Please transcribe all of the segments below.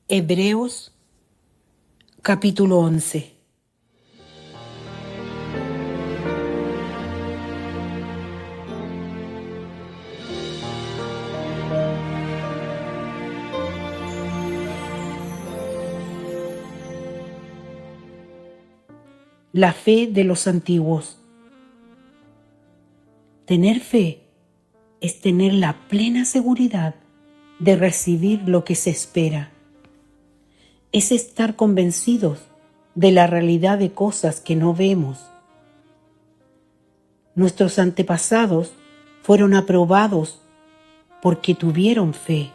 Hebreos capítulo 11. La fe de los antiguos. Tener fe es tener la plena seguridad de recibir lo que se espera. Es estar convencidos de la realidad de cosas que no vemos. Nuestros antepasados fueron aprobados porque tuvieron fe.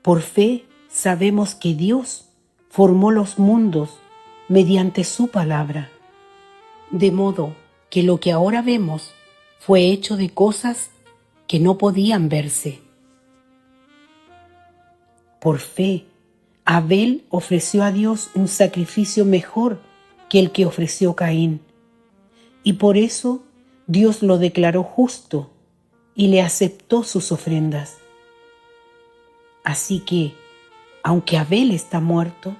Por fe sabemos que Dios formó los mundos mediante su palabra, de modo que lo que ahora vemos fue hecho de cosas que no podían verse. Por fe, Abel ofreció a Dios un sacrificio mejor que el que ofreció Caín, y por eso Dios lo declaró justo y le aceptó sus ofrendas. Así que, aunque Abel está muerto,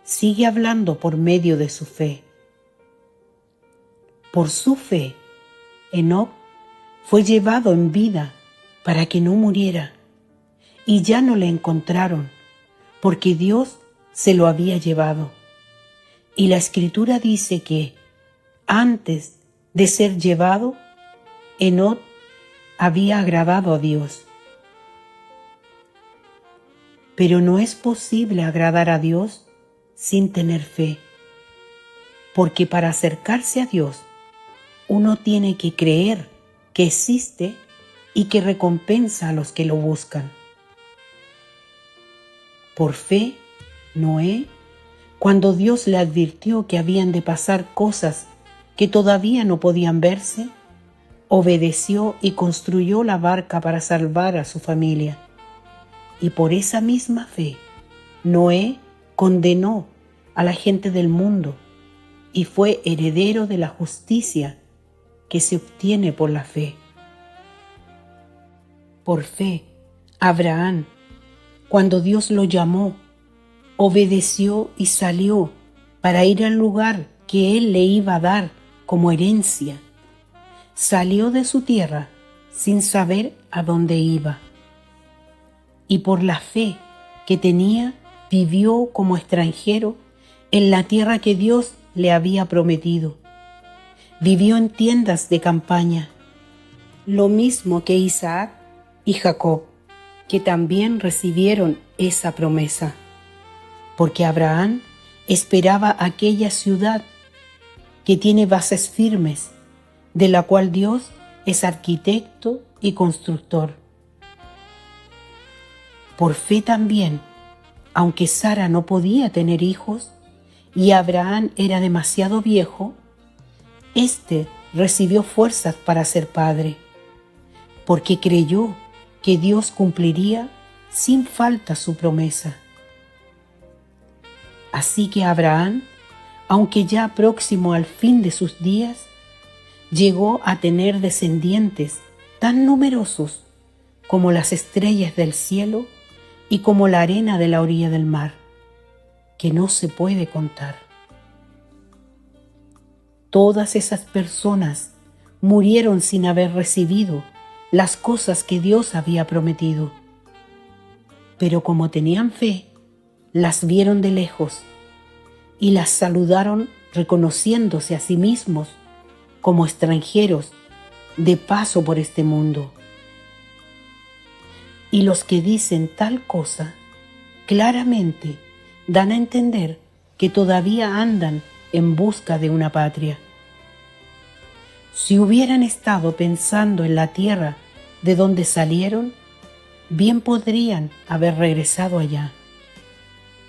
sigue hablando por medio de su fe. Por su fe, Enoc fue llevado en vida para que no muriera, y ya no le encontraron, porque Dios se lo había llevado. Y la Escritura dice que, antes de ser llevado, Enoc había agradado a Dios. Pero no es posible agradar a Dios sin tener fe, porque para acercarse a Dios, uno tiene que creer que existe y que recompensa a los que lo buscan. Por fe, Noé, cuando Dios le advirtió que habían de pasar cosas que todavía no podían verse, obedeció y construyó la barca para salvar a su familia. Y por esa misma fe, Noé condenó a la gente del mundo y fue heredero de la justicia que se obtiene por la fe. Por fe, Abraham, cuando Dios lo llamó, obedeció y salió para ir al lugar que Él le iba a dar como herencia. Salió de su tierra sin saber a dónde iba. Y por la fe que tenía, vivió como extranjero en la tierra que Dios le había prometido. Vivió en tiendas de campaña, lo mismo que Isaac y Jacob, que también recibieron esa promesa, porque Abraham esperaba aquella ciudad que tiene bases firmes, de la cual Dios es arquitecto y constructor. Por fe también, aunque Sara no podía tener hijos y Abraham era demasiado viejo, éste recibió fuerzas para ser padre, porque creyó que Dios cumpliría sin falta su promesa. Así que Abraham, aunque ya próximo al fin de sus días, llegó a tener descendientes tan numerosos como las estrellas del cielo y como la arena de la orilla del mar, que no se puede contar. Todas esas personas murieron sin haber recibido las cosas que Dios había prometido. Pero como tenían fe, las vieron de lejos y las saludaron reconociéndose a sí mismos como extranjeros de paso por este mundo. Y los que dicen tal cosa, claramente dan a entender que todavía andan en busca de una patria. Si hubieran estado pensando en la tierra de donde salieron, bien podrían haber regresado allá.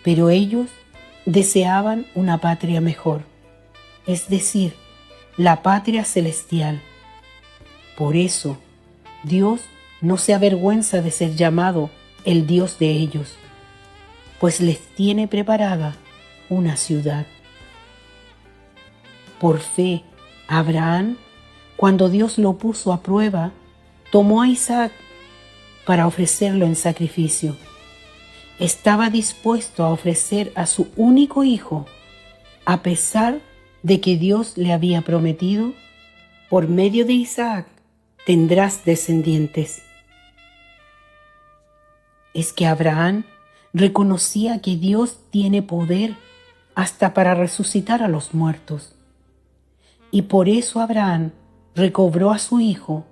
Pero ellos deseaban una patria mejor, es decir, la patria celestial. Por eso, Dios no se avergüenza de ser llamado el Dios de ellos, pues les tiene preparada una ciudad. Por fe, Abraham, cuando Dios lo puso a prueba, tomó a Isaac para ofrecerlo en sacrificio. estaba dispuesto a ofrecer a su único hijo, a pesar de que Dios le había prometido: por medio de Isaac tendrás descendientes. Es que Abraham reconocía que Dios tiene poder hasta para resucitar a los muertos. Y por eso Abraham recobró a su hijo,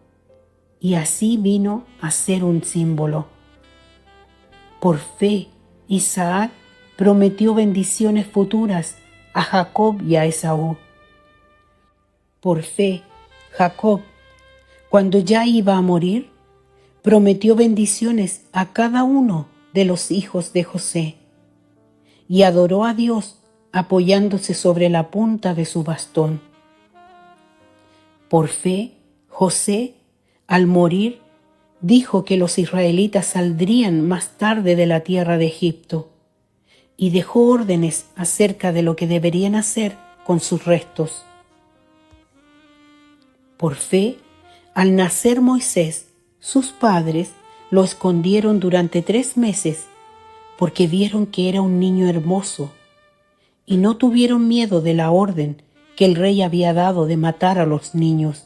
y así vino a ser un símbolo. Por fe, Isaac prometió bendiciones futuras a Jacob y a Esaú. Por fe, Jacob, cuando ya iba a morir, prometió bendiciones a cada uno de los hijos de José, y adoró a Dios apoyándose sobre la punta de su bastón. Por fe, José, al morir, dijo que los israelitas saldrían más tarde de la tierra de Egipto, y dejó órdenes acerca de lo que deberían hacer con sus restos. Por fe, al nacer Moisés, sus padres lo escondieron durante 3 meses, porque vieron que era un niño hermoso, y no tuvieron miedo de la orden que el rey había dado de matar a los niños.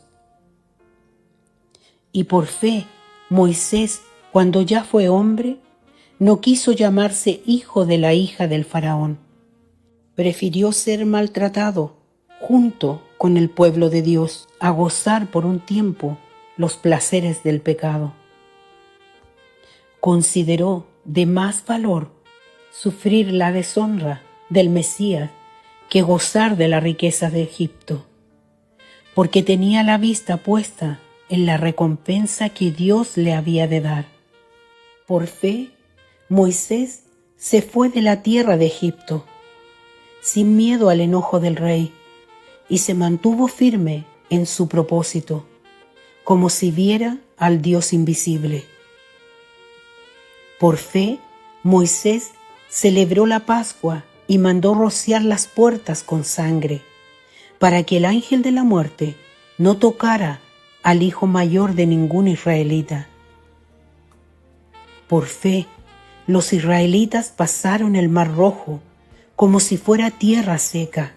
Y por fe, Moisés, cuando ya fue hombre, no quiso llamarse hijo de la hija del faraón. Prefirió ser maltratado junto con el pueblo de Dios a gozar por un tiempo los placeres del pecado. Consideró de más valor sufrir la deshonra del Mesías que gozar de la riqueza de Egipto, porque tenía la vista puesta en la recompensa que Dios le había de dar. Por fe, Moisés se fue de la tierra de Egipto, sin miedo al enojo del rey, y se mantuvo firme en su propósito, como si viera al Dios invisible. Por fe, Moisés celebró la Pascua y mandó rociar las puertas con sangre, para que el ángel de la muerte no tocara al hijo mayor de ningún israelita. Por fe, los israelitas pasaron el Mar Rojo como si fuera tierra seca.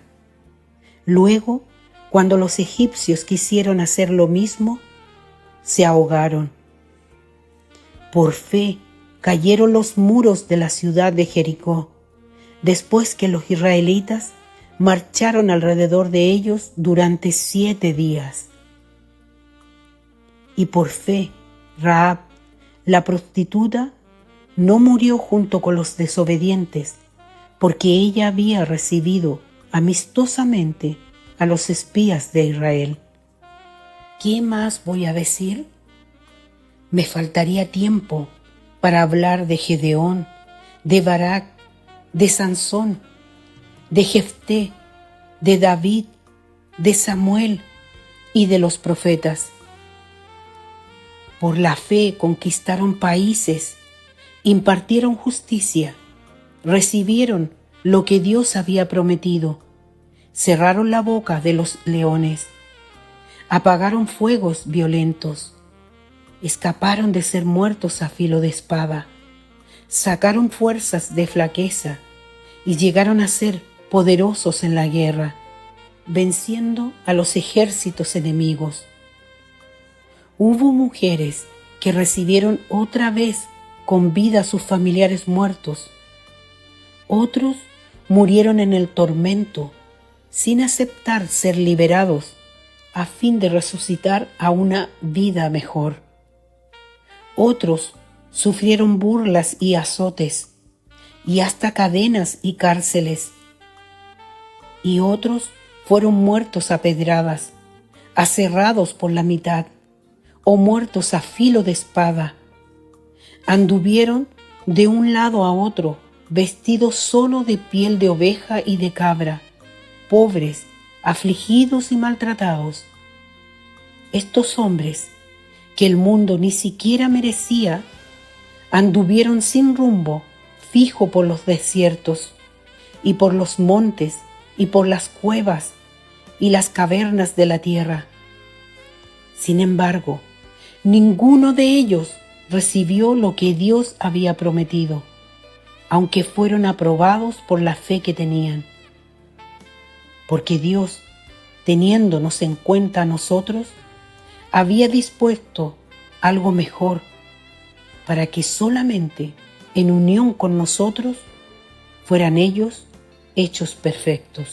Luego, cuando los egipcios quisieron hacer lo mismo, se ahogaron. Por fe, cayeron los muros de la ciudad de Jericó, después que los israelitas marcharon alrededor de ellos durante 7 días. Y por fe, Rahab, la prostituta, no murió junto con los desobedientes, porque ella había recibido amistosamente a los espías de Israel. ¿Qué más voy a decir? Me faltaría tiempo para hablar de Gedeón, de Barak, de Sansón, de Jefté, de David, de Samuel y de los profetas. Por la fe conquistaron países, impartieron justicia, recibieron lo que Dios había prometido, cerraron la boca de los leones, apagaron fuegos violentos, escaparon de ser muertos a filo de espada, sacaron fuerzas de flaqueza y llegaron a ser poderosos en la guerra, venciendo a los ejércitos enemigos. Hubo mujeres que recibieron otra vez con vida a sus familiares muertos. Otros murieron en el tormento sin aceptar ser liberados a fin de resucitar a una vida mejor. Otros sufrieron burlas y azotes y hasta cadenas y cárceles. Y otros fueron muertos a pedradas, aserrados por la mitad, o muertos a filo de espada. Anduvieron de un lado a otro, vestidos solo de piel de oveja y de cabra, pobres, afligidos y maltratados. Estos hombres, que el mundo ni siquiera merecía, anduvieron sin rumbo, fijo por los desiertos, y por los montes, y por las cuevas, y las cavernas de la tierra. Sin embargo, ninguno de ellos recibió lo que Dios había prometido, aunque fueron aprobados por la fe que tenían. Porque Dios, teniéndonos en cuenta a nosotros, había dispuesto algo mejor, para que solamente en unión con nosotros fueran ellos hechos perfectos.